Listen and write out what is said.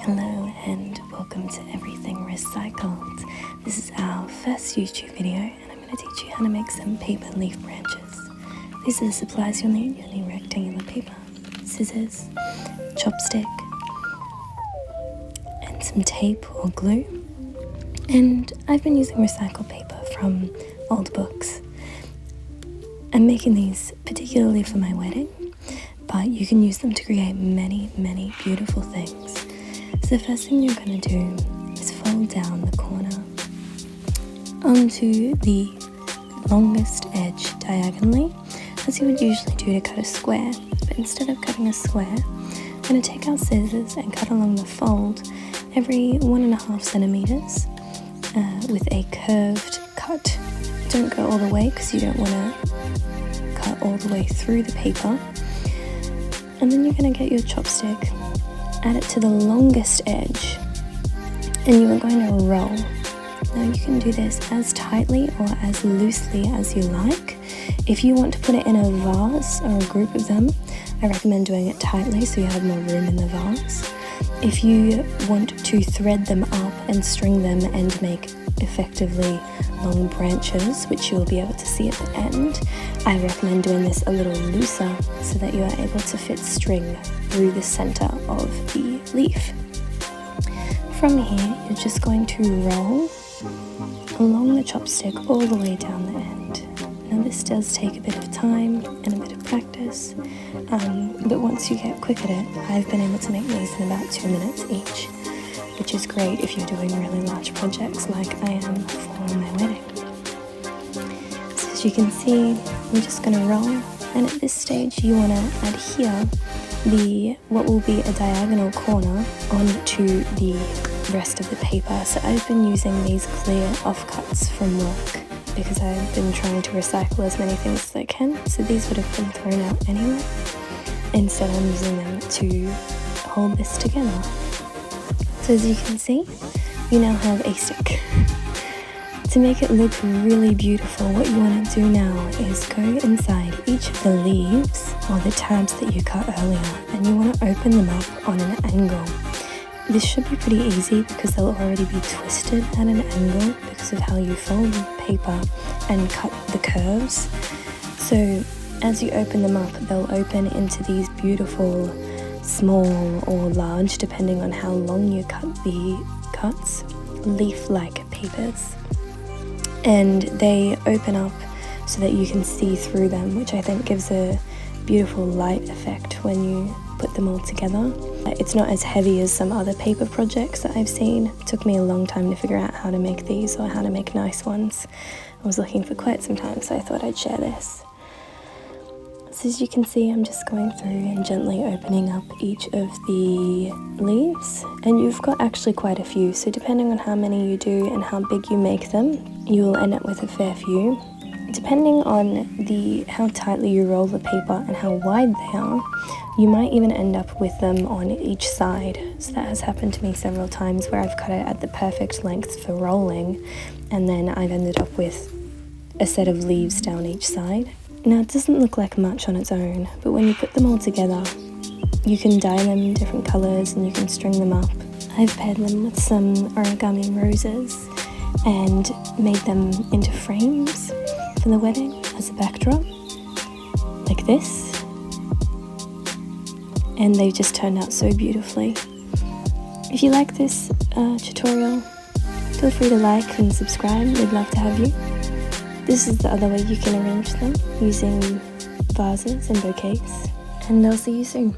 Hello and welcome to Everything Recycled. This is our first YouTube video and I'm going to teach you how to make some paper leaf branches. These are the supplies you'll need. You'll need rectangular paper, scissors, chopstick, and some tape or glue. And I've been using recycled paper from old books. I'm making these particularly for my wedding, but you can use them to create many beautiful things. So the first thing you're going to do is fold down the corner onto the longest edge diagonally, as you would usually do to cut a square. But instead of cutting a square, I'm going to take our scissors and cut along the fold every 1.5 centimeters with a curved cut. Don't go all the way because you don't want to cut all the way through the paper. And then you're going to get your chopstick, add it to the longest edge, and you are going to roll. Now you can do this as tightly or as loosely as you like. If you want to put it in a vase or a group of them, I recommend doing it tightly so you have more room in the vase. If you want to thread them up and string them and make effectively long branches, which you'll be able to see at the end, I recommend doing this a little looser so that you are able to fit string through the center of the leaf. From here, you're just going to roll along the chopstick all the way down the end. Now this does take a bit of time and a bit of practice, but once you get quick at it, I've been able to make these in about 2 minutes each, which is great if you're doing really large projects like I am for my wedding. So as you can see, I'm just going to roll, and at this stage you want to adhere what will be a diagonal corner onto the rest of the paper. So I've been using these clear offcuts from work because I've been trying to recycle as many things as I can, so these would have been thrown out anyway. Instead I'm using them to hold this together. So as you can see, you now have a stick. To make it look really beautiful, what you want to do now is go inside each of the leaves or the tabs that you cut earlier, and you want to open them up on an angle. This should be pretty easy because they'll already be twisted at an angle because of how you fold the paper and cut the curves. So as you open them up, they'll open into these beautiful small or large, depending on how long you cut the cuts, leaf-like papers. And they open up so that you can see through them, which I think gives a beautiful light effect when you put them all together. It's not as heavy as some other paper projects that I've seen. It took me a long time to figure out how to make these or how to make nice ones. I was looking for quite some time, so I thought I'd share this. So as you can see, I'm just going through and gently opening up each of the leaves, and you've got actually quite a few, so depending on how many you do and how big you make them, you'll end up with a fair few. Depending on how tightly you roll the paper and how wide they are, you might even end up with them on each side. So that has happened to me several times where I've cut it at the perfect length for rolling, and then I've ended up with a set of leaves down each side. Now it doesn't look like much on its own, but when you put them all together, you can dye them in different colours and you can string them up. I've paired them with some origami roses and made them into frames for the wedding as a backdrop, like this. And they've just turned out so beautifully. If you like this tutorial, feel free to like and subscribe. We'd love to have you. This is the other way you can arrange them, using vases and bouquets. And I'll see you soon.